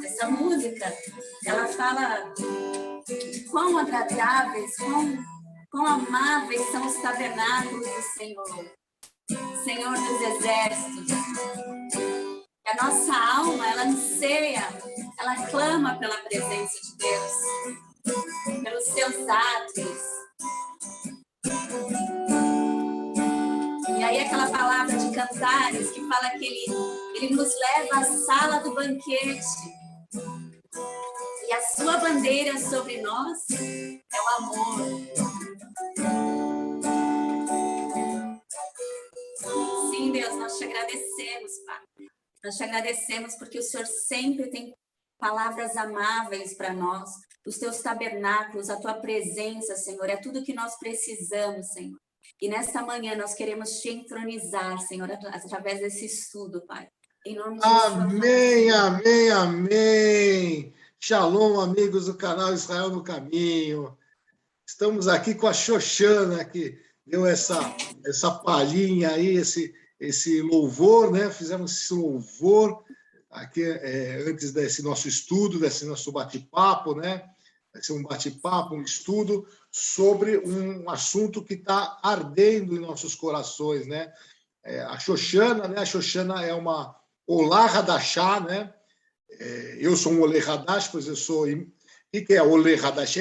Essa música, ela fala de quão agradáveis, quão amáveis são os tabernáculos do Senhor, Senhor dos Exércitos. E a nossa alma, ela anseia, ela clama pela presença de Deus, pelos seus átrios. E aí aquela palavra de Cantares que fala que ele nos leva à sala do banquete. E a sua bandeira sobre nós é o amor. Sim, Deus, nós te agradecemos, Pai. Nós te agradecemos porque o Senhor sempre tem palavras amáveis para nós. Os teus tabernáculos, a tua presença, Senhor, é tudo que nós precisamos, Senhor. E nesta manhã nós queremos te entronizar, Senhor, através desse estudo, Pai. Em nome de Jesus. Amém, amém, amém. Shalom, amigos do canal Israel no Caminho. Estamos aqui com a Xoxana, que deu essa palhinha aí, esse louvor, né? Fizemos esse louvor aqui antes desse nosso estudo, desse nosso bate-papo, né? Vai ser um bate-papo, um estudo sobre um assunto que está ardendo em nossos corações, né? A Xoxana, né? A Xoxana é uma Olá Hadashá, né? Eu sou um Olê Hadash, pois eu sou... O que é Olê Hadash?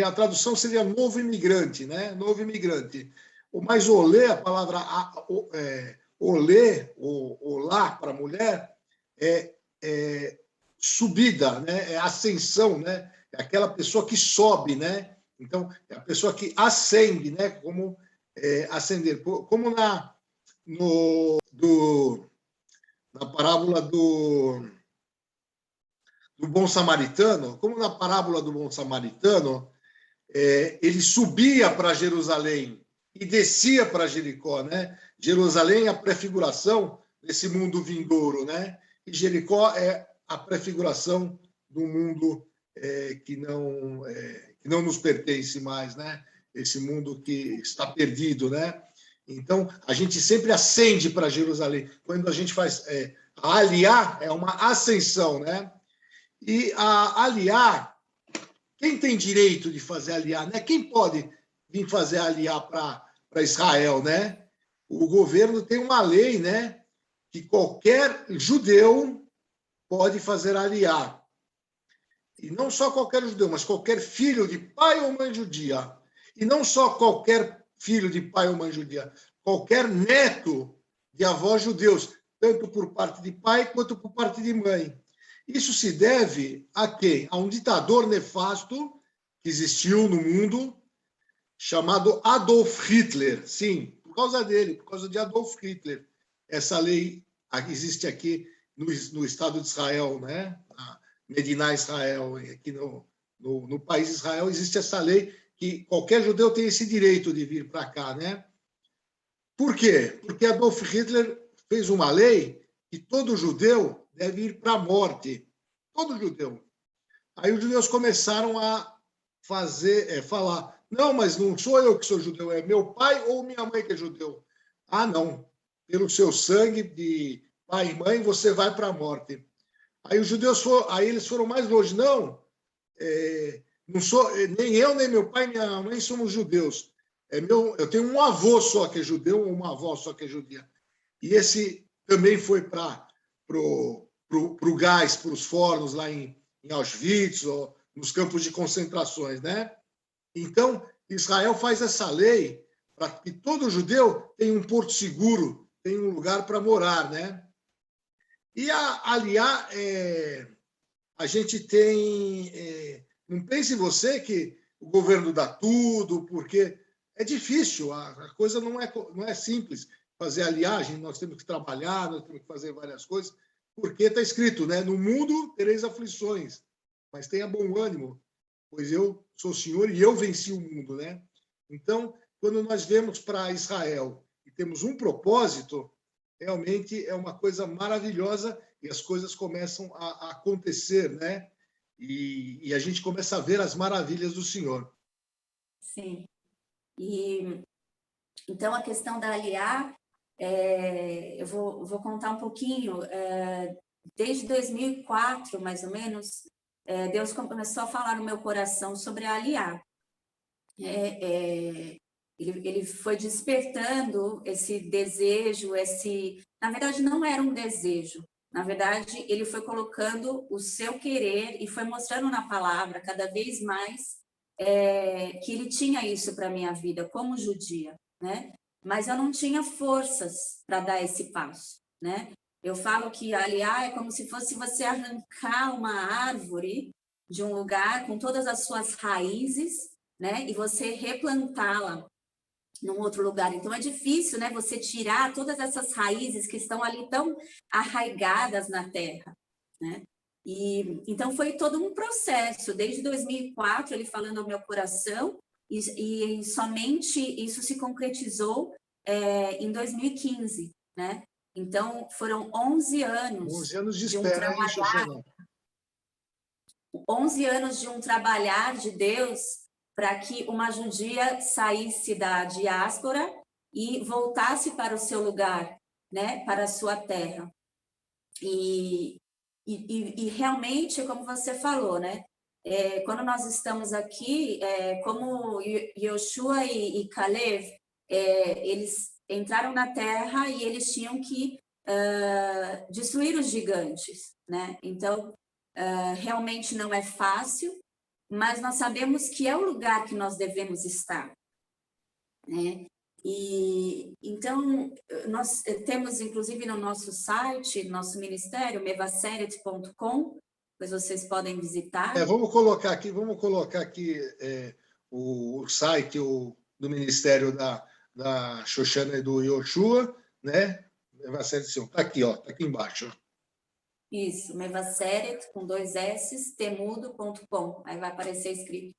A tradução seria novo imigrante, né? Novo imigrante. Mas Olê, a palavra Olê, Olá para mulher, é subida, né? É ascensão, né? É aquela pessoa que sobe, né? Então, é a pessoa que ascende, né? Como ascender. Como na parábola do bom samaritano, como na parábola do bom samaritano, ele subia para Jerusalém e descia para Jericó, né? Jerusalém é a prefiguração desse mundo vindouro, né? E Jericó é a prefiguração do mundo que não nos pertence mais, né? Esse mundo que está perdido, né? Então, a gente sempre ascende para Jerusalém. Quando a gente faz a aliá, é uma ascensão, né? E a aliá, quem tem direito de fazer aliá, né? Quem pode vir fazer aliá para Israel, né? O governo tem uma lei, né? Que qualquer judeu pode fazer aliá. E não só qualquer judeu, mas qualquer filho de pai ou mãe judia. E não só qualquer filho de pai ou mãe judia, qualquer neto de avós judeus, tanto por parte de pai quanto por parte de mãe. Isso se deve a quem? A um ditador nefasto que existiu no mundo, chamado Adolf Hitler. Sim, por causa dele, por causa de Adolf Hitler. Essa lei existe aqui no Estado de Israel, né? Na Mediná Israel, aqui no país de Israel, existe essa lei que qualquer judeu tem esse direito de vir para cá, né? Por quê? Porque Adolf Hitler fez uma lei que todo judeu deve ir para a morte. Todo judeu. Aí os judeus começaram a falar, não, mas não sou eu que sou judeu, é meu pai ou minha mãe que é judeu. Ah, não. Pelo seu sangue de pai e mãe, você vai para a morte. Aí os judeus eles foram mais longe. Não, não sou, nem eu, nem meu pai, nem minha mãe somos judeus. Eu tenho um avô só que é judeu, ou uma avó só que é judia. E esse também foi para o gás, para os fornos lá em Auschwitz, ou nos campos de concentrações, né? Então, Israel faz essa lei para que todo judeu tenha um porto seguro, tenha um lugar para morar, né? E a aliá, a gente tem... não pense você que o governo dá tudo, porque é difícil, a coisa não é simples. Fazer aliagem, nós temos que trabalhar, nós temos que fazer várias coisas, porque está escrito, né? No mundo tereis aflições, mas tenha bom ânimo, pois eu sou o Senhor e eu venci o mundo, né? Então, quando nós vemos para Israel e temos um propósito, realmente é uma coisa maravilhosa e as coisas começam a acontecer, né? E a gente começa a ver as maravilhas do Senhor. Sim. E então a questão da aliá, eu vou contar um pouquinho. Desde 2004, mais ou menos, Deus começou a falar no meu coração sobre a aliá. Ele foi despertando esse desejo, na verdade não era um desejo, na verdade ele foi colocando o seu querer e foi mostrando na palavra cada vez mais que ele tinha isso para a minha vida como judia, né? Mas eu não tinha forças para dar esse passo, né? Eu falo que aliar é como se fosse você arrancar uma árvore de um lugar com todas as suas raízes, né? E você replantá-la num outro lugar. Então é difícil, né? Você tirar todas essas raízes que estão ali tão arraigadas na terra, né? E então foi todo um processo. Desde 2004 ele falando ao meu coração e somente isso se concretizou em 2015, né? Então foram 11 anos. 11 anos de um espera, hein, Xoxana? 11 anos de um trabalhar de Deus para que uma judia saísse da diáspora e voltasse para o seu lugar, né, para a sua terra. E realmente, como você falou, né, quando nós estamos aqui, como Yoshua e Caleb, eles entraram na terra e eles tinham que destruir os gigantes, né? Então, realmente não é fácil, mas nós sabemos que é o lugar que nós devemos estar, né? E então nós temos inclusive no nosso site, nosso ministério, mevaseret.com, pois vocês podem visitar. Vamos colocar aqui o site do Ministério da Xoxana e do Yoshua, né? Mevaseret Sion. Está aqui, ó, está aqui embaixo. Isso, Mevaseret, com 2 S, temudo.com. Aí vai aparecer escrito.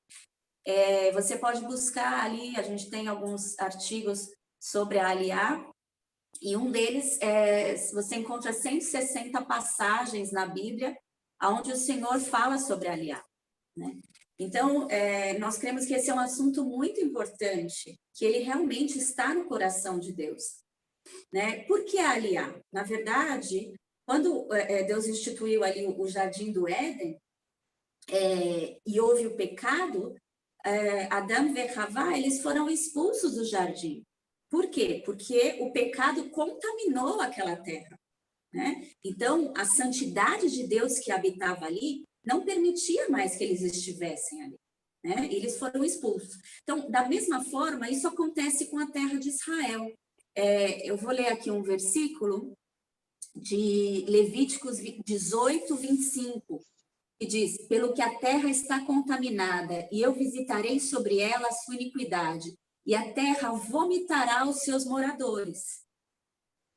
Você pode buscar ali, a gente tem alguns artigos sobre a Aliá, e um deles, você encontra 160 passagens na Bíblia, onde o Senhor fala sobre a Aliá, né? Então, nós cremos que esse é um assunto muito importante, que ele realmente está no coração de Deus, né? Por que a Aliá? Na verdade, quando Deus instituiu ali o Jardim do Éden, e houve o pecado, Adão e Havá, eles foram expulsos do jardim. Por quê? Porque o pecado contaminou aquela terra, né? Então, a santidade de Deus que habitava ali não permitia mais que eles estivessem ali, né? Eles foram expulsos. Então, da mesma forma, isso acontece com a terra de Israel. Eu vou ler aqui um versículo de Levíticos 18, 25, que diz: pelo que a terra está contaminada, e eu visitarei sobre ela a sua iniquidade, e a terra vomitará os seus moradores.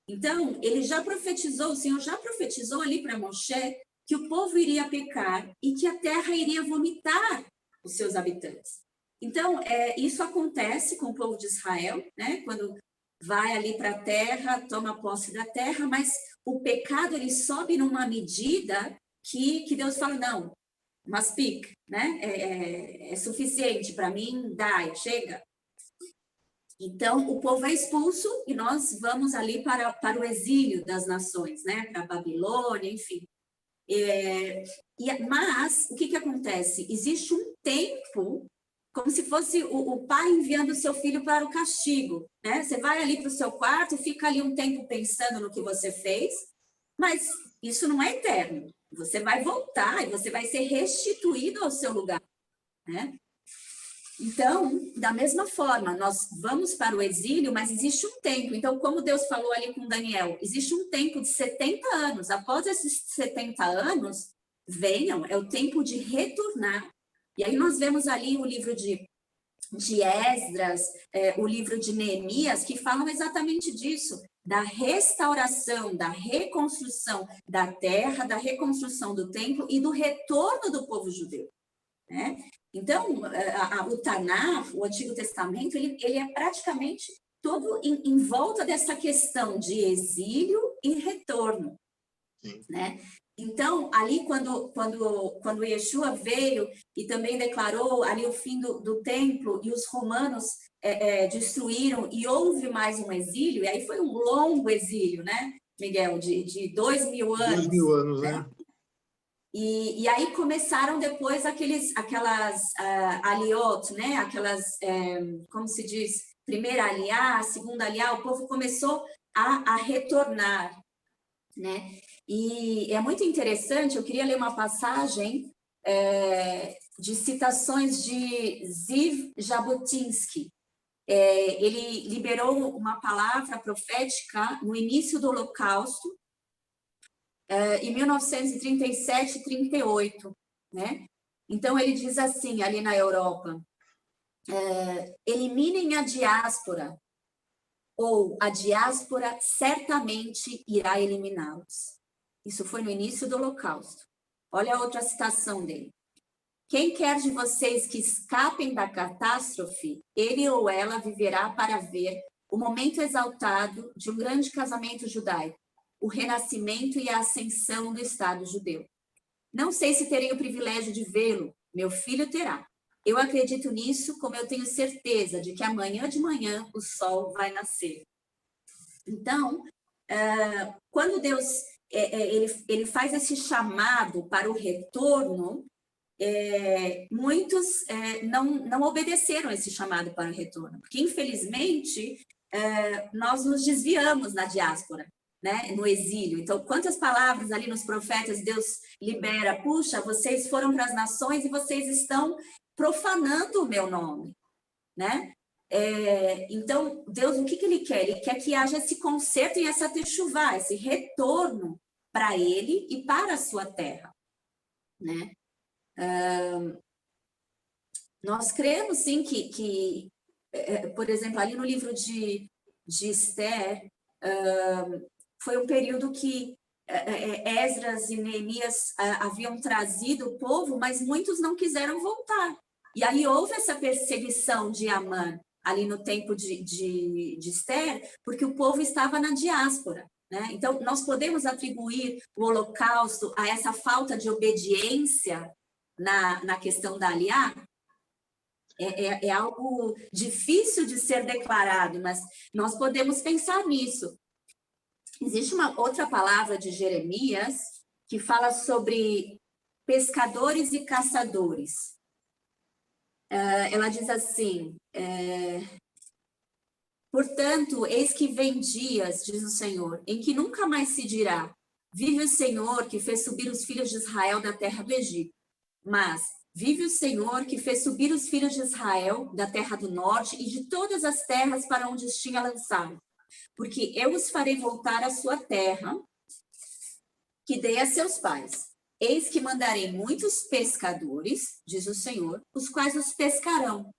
Então, ele já profetizou, o Senhor já profetizou ali para Moshe que o povo iria pecar e que a terra iria vomitar os seus habitantes. Então, isso acontece com o povo de Israel, né? Quando vai ali para a terra, toma posse da terra, mas o pecado ele sobe numa medida que Deus fala, não, mas pique, né? É suficiente para mim, dá, chega. Então, o povo é expulso e nós vamos ali para o exílio das nações, né? Para a Babilônia, enfim. Mas, o que acontece? Existe um tempo, como se fosse o pai enviando o seu filho para o castigo, né? Você vai ali para o seu quarto e fica ali um tempo pensando no que você fez, mas isso não é eterno. Você vai voltar e você vai ser restituído ao seu lugar, né? Então, da mesma forma, nós vamos para o exílio, mas existe um tempo. Então, como Deus falou ali com Daniel, existe um tempo de 70 anos. Após esses 70 anos, venham, é o tempo de retornar. E aí nós vemos ali o livro de Esdras, o livro de Neemias, que falam exatamente disso, da restauração, da reconstrução da terra, da reconstrução do templo e do retorno do povo judeu, né? Então, o Taná, o Antigo Testamento, ele é praticamente todo em volta dessa questão de exílio e retorno, né? Então, ali quando Yeshua veio e também declarou ali o fim do templo e os romanos destruíram e houve mais um exílio, e aí foi um longo exílio, né, Miguel, de 2000 anos. 2000 anos, né? E aí começaram depois aquelas aliot, né? Aquelas, como se diz, primeira aliá, segunda aliá, o povo começou a retornar, né? E é muito interessante, eu queria ler uma passagem de citações de Ziv Jabotinsky. Ele liberou uma palavra profética no início do Holocausto, em 1937 e 38, né? Então, ele diz assim, ali na Europa, eliminem a diáspora, ou a diáspora certamente irá eliminá-los. Isso foi no início do Holocausto. Olha a outra citação dele. Quem quer de vocês que escapem da catástrofe, ele ou ela viverá para ver o momento exaltado de um grande casamento judaico, o renascimento e a ascensão do Estado judeu. Não sei se terei o privilégio de vê-lo, meu filho terá. Eu acredito nisso, como eu tenho certeza de que amanhã de manhã o sol vai nascer. Então, quando Deus ele faz esse chamado para o retorno, muitos não obedeceram esse chamado para o retorno, porque infelizmente nós nos desviamos na diáspora, né, no exílio. Então, quantas palavras ali nos profetas Deus libera? Puxa, vocês foram para as nações e vocês estão profanando o meu nome, né? Então, Deus, o que Ele quer? Ele quer que haja esse conserto e essa techuvá, esse retorno para Ele e para a sua terra, né? Nós cremos, sim, por exemplo, ali no livro de Esther, foi um período que Esdras e Neemias haviam trazido o povo, mas muitos não quiseram voltar. E aí houve essa perseguição de Amã, ali no tempo de Esther, porque o povo estava na diáspora, né? Então, nós podemos atribuir o Holocausto a essa falta de obediência na questão da aliá? É algo difícil de ser declarado, mas nós podemos pensar nisso. Existe uma outra palavra de Jeremias que fala sobre pescadores e caçadores. Ela diz assim, portanto, eis que vem dias, diz o Senhor, em que nunca mais se dirá, vive o Senhor que fez subir os filhos de Israel da terra do Egito, mas vive o Senhor que fez subir os filhos de Israel da terra do norte e de todas as terras para onde os tinha lançado. Porque eu os farei voltar à sua terra, que dei a seus pais. Eis que mandarei muitos pescadores, diz o Senhor, os quais os pescarão.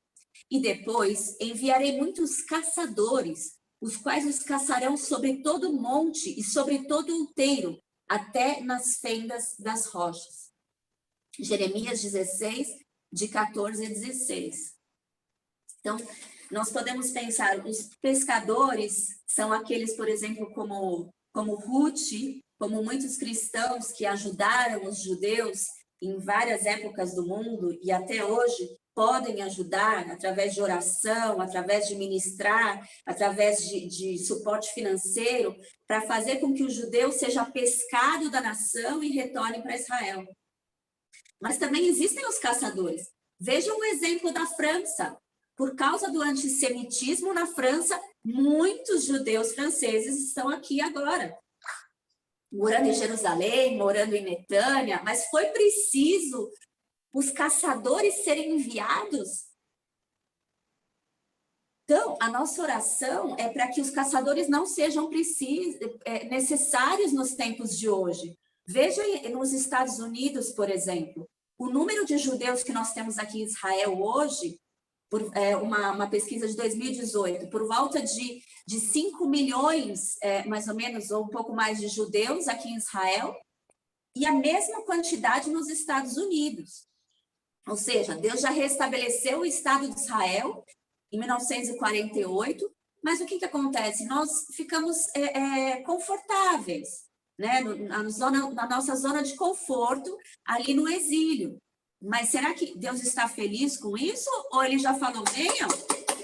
E depois enviarei muitos caçadores, os quais os caçarão sobre todo o monte e sobre todo o outeiro, até nas fendas das rochas. Jeremias 16, de 14 a 16. Então, nós podemos pensar, os pescadores são aqueles, por exemplo, como Ruth, como muitos cristãos que ajudaram os judeus em várias épocas do mundo e até hoje podem ajudar através de oração, através de ministrar, através de suporte financeiro, para fazer com que o judeu seja pescado da nação e retorne para Israel. Mas também existem os caçadores. Vejam o exemplo da França. Por causa do antissemitismo na França, muitos judeus franceses estão aqui agora, morando em Jerusalém, morando em Netânia, mas foi preciso os caçadores serem enviados. Então, a nossa oração é para que os caçadores não sejam necessários nos tempos de hoje. Veja nos Estados Unidos, por exemplo, o número de judeus que nós temos aqui em Israel hoje, por uma pesquisa de 2018, por volta de 5 milhões, mais ou menos, ou um pouco mais de judeus aqui em Israel, e a mesma quantidade nos Estados Unidos. Ou seja, Deus já restabeleceu o Estado de Israel em 1948, mas o que acontece? Nós ficamos confortáveis, né? Na nossa zona de conforto, ali no exílio. Mas será que Deus está feliz com isso? Ou ele já falou, venham,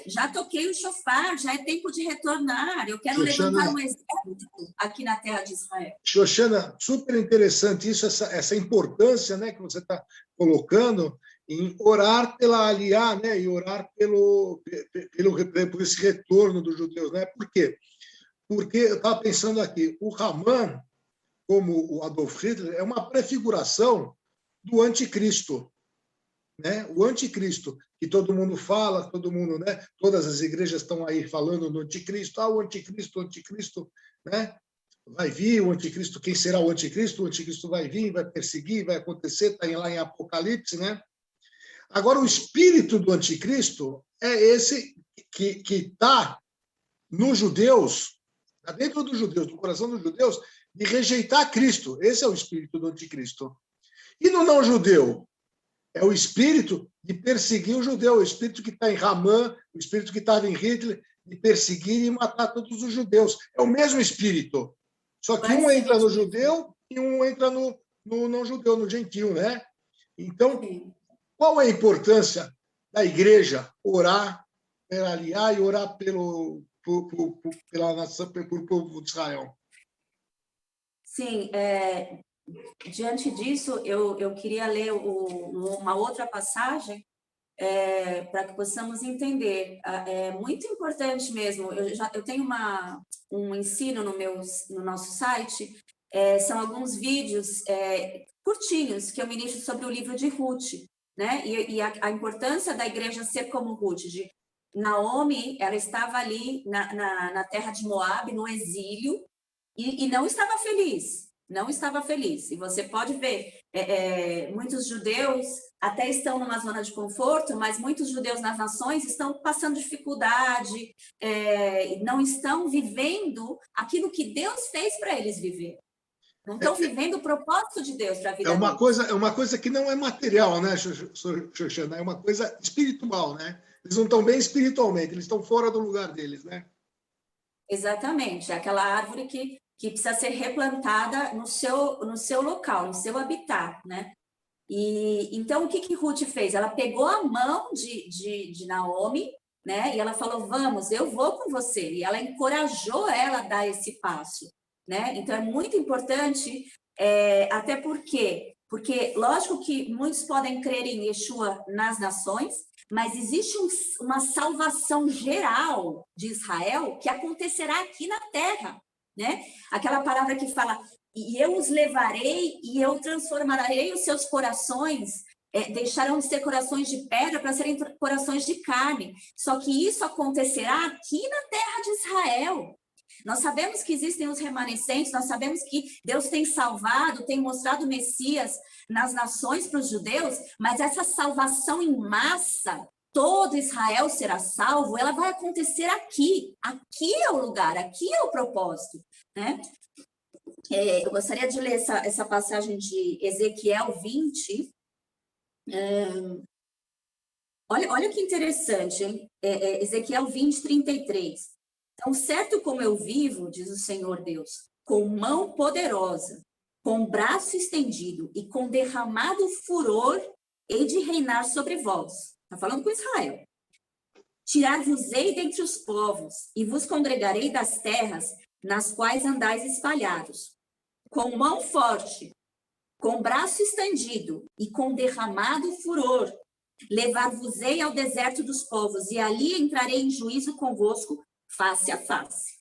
já toquei o chofar, já é tempo de retornar, eu quero levantar um exército aqui na terra de Israel. Xoxana, super interessante isso, essa importância, né, que você está colocando em orar pela aliá, né, e orar por esse retorno dos judeus, né? Por quê? Porque eu estava pensando aqui, o Haman, como o Adolf Hitler, é uma prefiguração do anticristo, né? O anticristo, que todo mundo fala, todo mundo, né? Todas as igrejas estão aí falando do anticristo, o anticristo, né? Vai vir o anticristo, quem será o anticristo? O anticristo vai vir, vai perseguir, vai acontecer, está lá em Apocalipse, né? Agora, o espírito do anticristo é esse que está nos judeus, está dentro dos judeus, no coração dos judeus, de rejeitar Cristo. Esse é o espírito do anticristo. E no não-judeu? É o espírito de perseguir o judeu, o espírito que está em Haman, o espírito que estava em Hitler, de perseguir e matar todos os judeus. É o mesmo espírito. Só que um entra no judeu e um entra no não-judeu, no gentil, né? Então, qual é a importância da igreja orar pela aliá e orar pela nação, pelo povo de Israel? Sim, diante disso, eu queria ler uma outra passagem para que possamos entender. É muito importante mesmo. Eu tenho um ensino no nosso site, são alguns vídeos curtinhos que eu ministro sobre o livro de Ruth, né? E a importância da igreja ser como Ruth. Naomi, ela estava ali na terra de Moabe, no exílio, e não estava feliz. não estava feliz. E você pode ver, muitos judeus até estão numa zona de conforto, mas muitos judeus nas nações estão passando dificuldade, não estão vivendo aquilo que Deus fez para eles viver. Não estão vivendo o propósito de Deus para a vida deles. É uma coisa que não é material, né, Xoxana? É uma coisa espiritual, né? Eles não estão bem espiritualmente, eles estão fora do lugar deles, né? Exatamente, é aquela árvore que precisa ser replantada no seu local, no seu habitat, né? E então o que Ruth fez? Ela pegou a mão de Naomi, né? E ela falou: vamos, eu vou com você. E ela encorajou ela a dar esse passo, né? Então é muito importante, até porque lógico que muitos podem crer em Yeshua nas nações, mas existe uma salvação geral de Israel que acontecerá aqui na terra, né? Aquela palavra que fala: e eu os levarei e eu transformarei os seus corações, deixarão de ser corações de pedra para serem corações de carne. Só que isso acontecerá aqui na terra de Israel. Nós sabemos que existem os remanescentes, nós sabemos que Deus tem salvado, tem mostrado o Messias nas nações para os judeus, mas essa salvação em massa, todo Israel será salvo, ela vai acontecer aqui. Aqui é o lugar, aqui é o propósito, né? Eu gostaria de ler essa passagem de Ezequiel 20. Olha que interessante, hein? Ezequiel 20, 33. Tão certo como eu vivo, diz o Senhor Deus, com mão poderosa, com braço estendido e com derramado furor, hei de reinar sobre vós. Está falando com Israel. Tirar-vos-ei dentre os povos e vos congregarei das terras nas quais andais espalhados. Com mão forte, com braço estendido e com derramado furor, levar-vos-ei ao deserto dos povos e ali entrarei em juízo convosco face a face.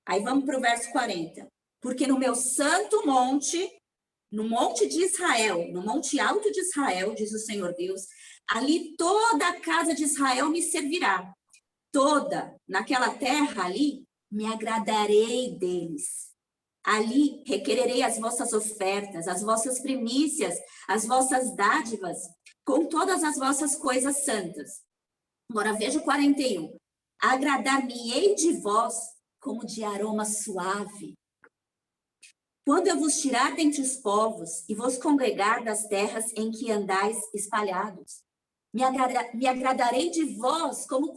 Aí vamos para o verso 40. Porque no meu santo monte, no monte de Israel, no monte alto de Israel, diz o Senhor Deus, ali toda a casa de Israel me servirá. Toda, naquela terra ali, me agradarei deles. Ali requererei as vossas ofertas, as vossas primícias, as vossas dádivas, com todas as vossas coisas santas. Agora veja o 41. Agradar-me-ei de vós como de aroma suave. Quando eu vos tirar dentre os povos e vos congregar das terras em que andais espalhados, me agradarei de vós como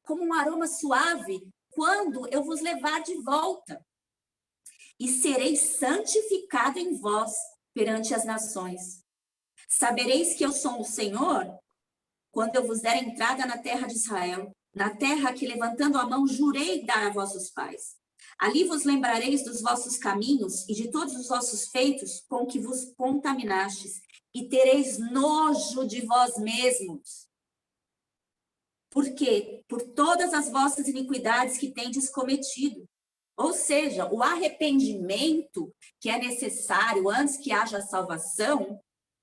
um aroma suave, quando eu vos levar de volta. E serei santificado em vós perante as nações. Sabereis que eu sou o Senhor, quando eu vos der entrada na terra de Israel, na terra que, levantando a mão, jurei dar a vossos pais. Ali vos lembrareis dos vossos caminhos e de todos os vossos feitos com que vos contaminastes, e tereis nojo de vós mesmos. Porque por todas as vossas iniquidades que tendes cometido. Ou seja, o arrependimento que é necessário antes que haja salvação,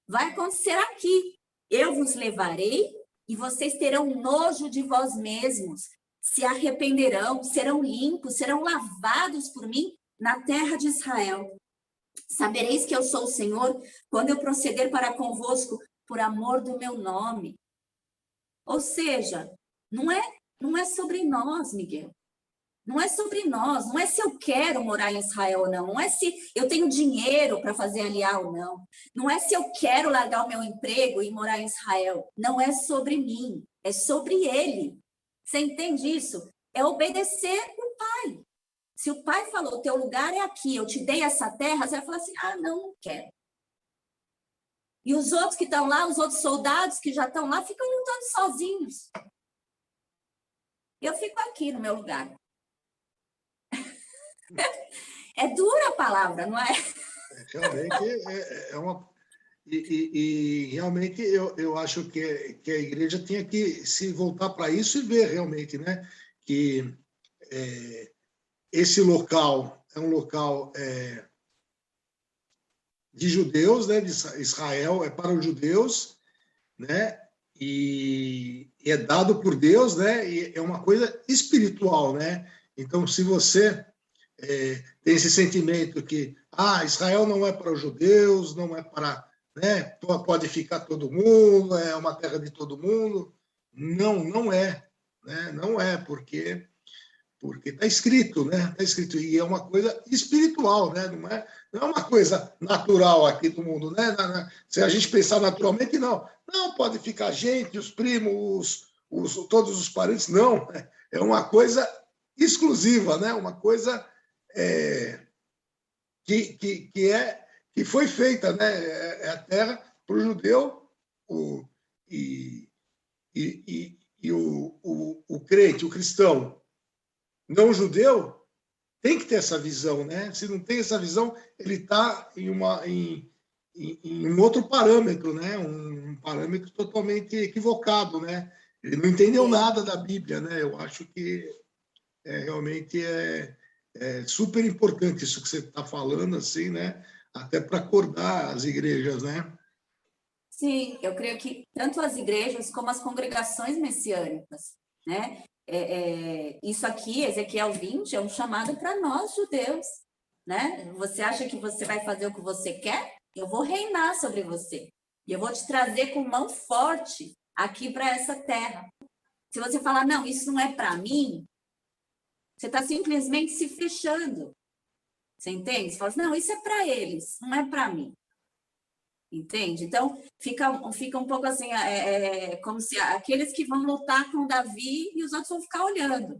vai acontecer aqui. Eu vos levarei e vocês terão nojo de vós mesmos, se arrependerão, serão limpos, serão lavados por mim na terra de Israel. Sabereis que eu sou o Senhor quando eu proceder para convosco por amor do meu nome. Ou seja, não é sobre nós, Miguel. Não é sobre nós, não é se eu quero morar em Israel ou não, não é se eu tenho dinheiro para fazer aliá ou não, não é se eu quero largar o meu emprego e morar em Israel, não é sobre mim, é sobre ele. Você entende isso? É obedecer o pai. Se o pai falou, teu lugar é aqui, eu te dei essa terra, você vai falar assim, não quero. E os outros que estão lá, os outros soldados que já estão lá, ficam lutando sozinhos. Eu fico aqui no meu lugar. É dura a palavra, não é? Realmente é uma... E realmente eu acho que a igreja tinha que se voltar para isso e ver realmente, né, que esse local é um local de judeus, né, de Israel, é para os judeus, né, e é dado por Deus, né, e é uma coisa espiritual, né. Então, se você tem esse sentimento que Israel não é para os judeus, não é para, né, pode ficar todo mundo, é uma terra de todo mundo. Não, não é, né? Não é, porque está escrito, né? Está escrito, e é uma coisa espiritual, né? Não é uma coisa natural aqui do mundo, né? Se a gente pensar naturalmente, não. Não, pode ficar gente, os primos, todos os parentes, não. É uma coisa exclusiva, né? Uma coisa que foi feita, né? É a terra para o judeu e o crente, o cristão não judeu, tem que ter essa visão, né? Se não tem essa visão, ele está em um outro parâmetro, né? Um parâmetro totalmente equivocado, né? Ele não entendeu nada da Bíblia, né? Eu acho que realmente é super importante isso que você está falando, assim, né? Até para acordar as igrejas, né? Sim, eu creio que tanto as igrejas como as congregações messiânicas, né? Isso aqui, Ezequiel 20, é um chamado para nós, judeus, né? Você acha que você vai fazer o que você quer? Eu vou reinar sobre você. E eu vou te trazer com mão forte aqui para essa terra. Se você falar, não, isso não é para mim, você está simplesmente se fechando. Você entende? Você fala assim, não, isso é para eles, não é para mim. Entende? Então, fica um pouco assim, como se aqueles que vão lutar com Davi e os outros vão ficar olhando.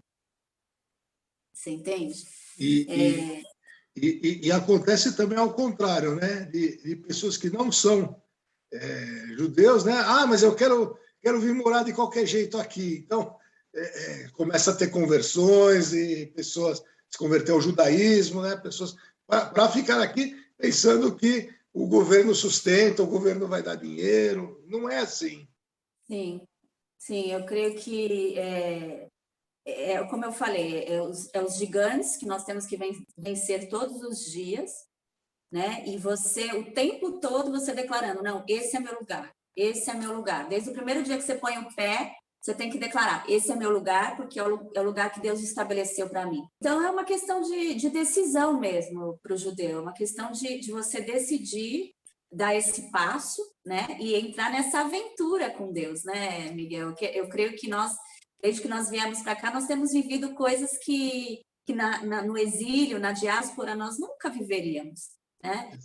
Você entende? E acontece também ao contrário, né? De pessoas que não são judeus, né? Mas eu quero vir morar de qualquer jeito aqui. Então, começa a ter conversões e pessoas se converter ao judaísmo, né? Pessoas para ficar aqui pensando que o governo sustenta, o governo vai dar dinheiro. Não é assim. Sim, eu creio que como eu falei, os gigantes que nós temos que vencer todos os dias, né? E você, o tempo todo, você declarando, não, esse é meu lugar, esse é meu lugar. Desde o primeiro dia que você põe o pé, você tem que declarar, esse é meu lugar, porque é o lugar que Deus estabeleceu para mim. Então, é uma questão de decisão mesmo para o judeu, é uma questão de você decidir dar esse passo, né? E entrar nessa aventura com Deus, né, Miguel? Eu creio que nós, desde que nós viemos para cá, nós temos vivido coisas que no exílio, na diáspora, nós nunca viveríamos, né?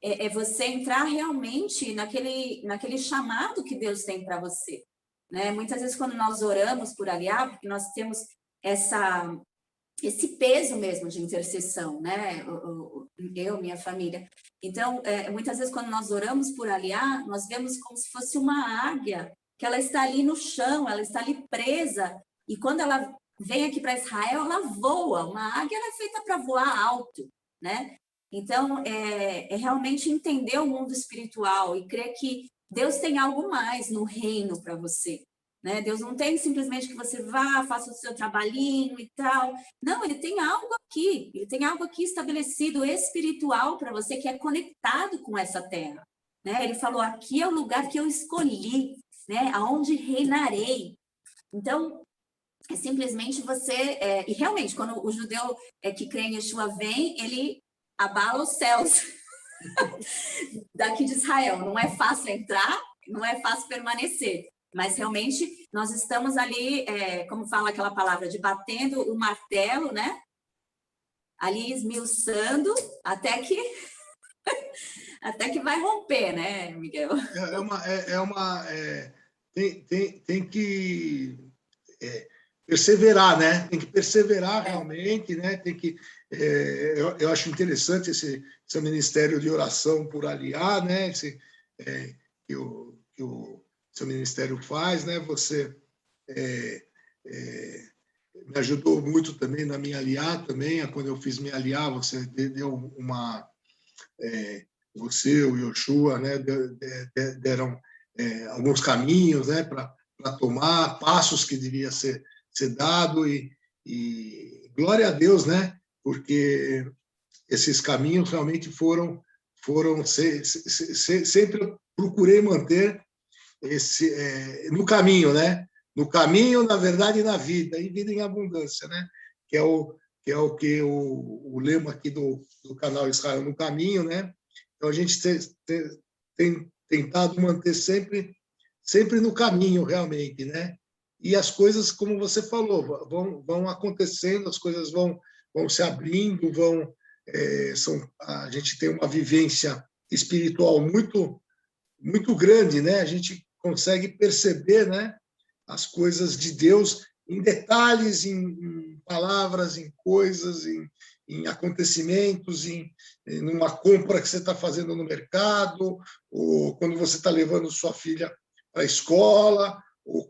É você entrar realmente naquele chamado que Deus tem para você, né? Muitas vezes, quando nós oramos por aliar, porque nós temos esse peso mesmo de intercessão, né? Eu, minha família. Então, muitas vezes, quando nós oramos por aliar, nós vemos como se fosse uma águia, que ela está ali no chão, ela está ali presa, e quando ela vem aqui para Israel, ela voa. Uma águia ela é feita para voar alto, né? Então, é realmente entender o mundo espiritual e crer que Deus tem algo mais no reino para você, né? Deus não tem simplesmente que você vá, faça o seu trabalhinho e tal. Não, ele tem algo aqui estabelecido espiritual para você que é conectado com essa terra, né? Ele falou, aqui é o lugar que eu escolhi, né? Aonde reinarei. Então, é simplesmente você... e realmente, quando o judeu que crê em Yeshua vem, ele abala os céus daqui de Israel. Não é fácil entrar, não é fácil permanecer, mas realmente nós estamos ali, como fala aquela palavra, de batendo o martelo, né? Ali esmiuçando até que vai romper, né, Miguel? Tem que perseverar, né? Tem que perseverar realmente, né? Tem que eu acho interessante esse ministério de oração por aliar, né? Que o seu ministério faz, né? Você me ajudou muito também na minha aliar também, quando eu fiz minha aliar, você deu você, o Yoshua, né? Deram alguns caminhos, né? Para tomar, passos que devia ser dado e glória a Deus, né? Porque esses caminhos realmente foram sempre procurei manter no caminho, né? No caminho, na verdade, e na vida, e vida em abundância, né? Que é que é o que o lema aqui do canal Israel no Caminho, né? Então, a gente tem tentado manter sempre no caminho, realmente, né? E as coisas, como você falou, vão acontecendo, as coisas vão se abrindo, a gente tem uma vivência espiritual muito grande, né? A gente consegue perceber, né, as coisas de Deus em detalhes, em palavras, em coisas, em acontecimentos, numa compra que você está fazendo no mercado, ou quando você está levando sua filha para a escola, ou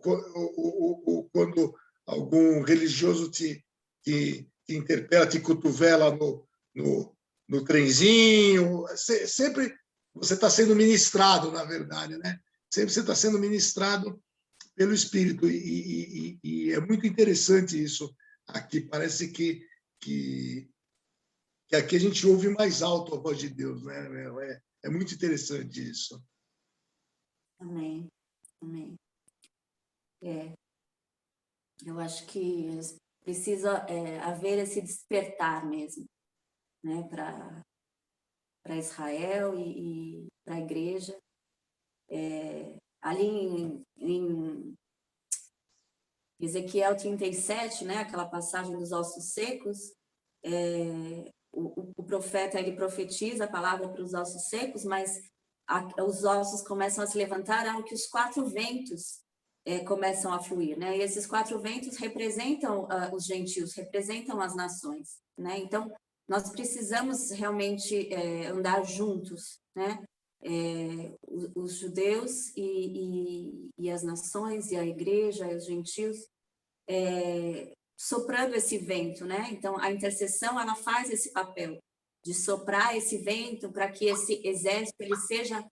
quando algum religioso te interpela, te cotovela no trenzinho. Sempre você está sendo ministrado, na verdade, né? Sempre você está sendo ministrado pelo Espírito, e é muito interessante isso aqui. Parece que aqui a gente ouve mais alto a voz de Deus, né? É muito interessante isso. Amém. Amém. Eu acho que precisa haver esse despertar mesmo, né, para Israel e para a igreja. Ali em Ezequiel 37, né, aquela passagem dos ossos secos, o profeta ele profetiza a palavra para os ossos secos, mas os ossos começam a se levantar ao que os 4 ventos começam a fluir, né? E esses 4 ventos representam os gentios, representam as nações, né? Então, nós precisamos realmente andar juntos, né? Os judeus e as nações, e a igreja, e os gentios, soprando esse vento, né? Então, a intercessão, ela faz esse papel de soprar esse vento para que esse exército ele seja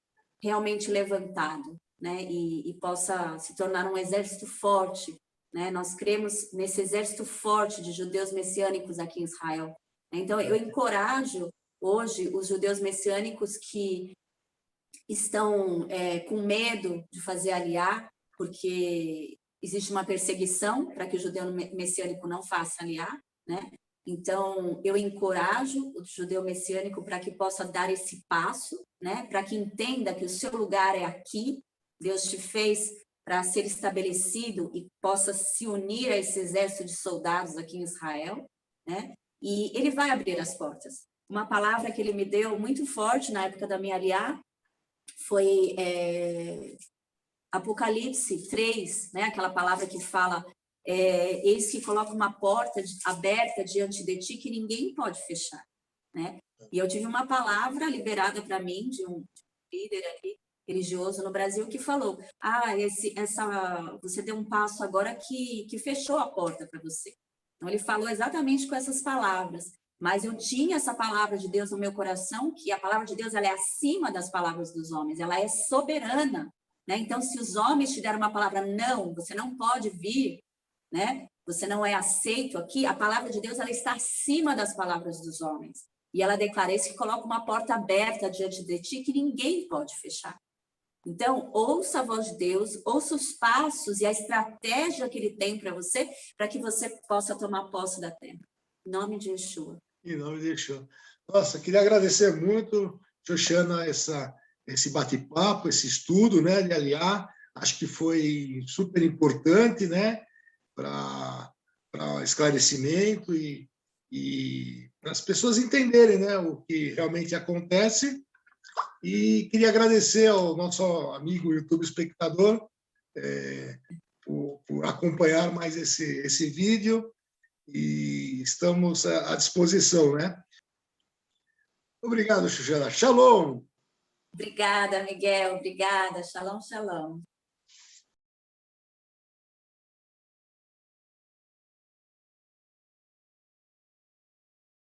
realmente levantado, né? E possa se tornar um exército forte, né? Nós cremos nesse exército forte de judeus messiânicos aqui em Israel. Então, eu encorajo hoje os judeus messiânicos que estão com medo de fazer aliar, porque existe uma perseguição para que o judeu messiânico não faça aliar, né? Então, eu encorajo o judeu messiânico para que possa dar esse passo, né? Para que entenda que o seu lugar é aqui, Deus te fez para ser estabelecido e possa se unir a esse exército de soldados aqui em Israel, né? E ele vai abrir as portas. Uma palavra que ele me deu muito forte na época da minha aliar foi Apocalipse 3, né? Aquela palavra que fala, eis que coloca uma porta aberta diante de ti que ninguém pode fechar, né? E eu tive uma palavra liberada para mim de um líder ali, religioso no Brasil, que falou, você deu um passo agora que fechou a porta para você. Então, ele falou exatamente com essas palavras, mas eu tinha essa palavra de Deus no meu coração, que a palavra de Deus ela é acima das palavras dos homens, ela é soberana, né? Então, se os homens te deram uma palavra, não, você não pode vir, né? Você não é aceito aqui, a palavra de Deus ela está acima das palavras dos homens. E ela declara isso, que coloca uma porta aberta diante de ti que ninguém pode fechar. Então, ouça a voz de Deus, ouça os passos e a estratégia que ele tem para que você possa tomar posse da terra. Em nome de Yeshua. Em nome de Yeshua. Nossa, queria agradecer muito, Shoshana, esse bate-papo, esse estudo, né, de aliar. Acho que foi super importante, né, para esclarecimento e para as pessoas entenderem, né, o que realmente acontece. E queria agradecer ao nosso amigo YouTube espectador por acompanhar mais esse vídeo, e estamos à disposição, né? Obrigado, Shoshana. Shalom! Obrigada, Miguel. Obrigada. Shalom, shalom.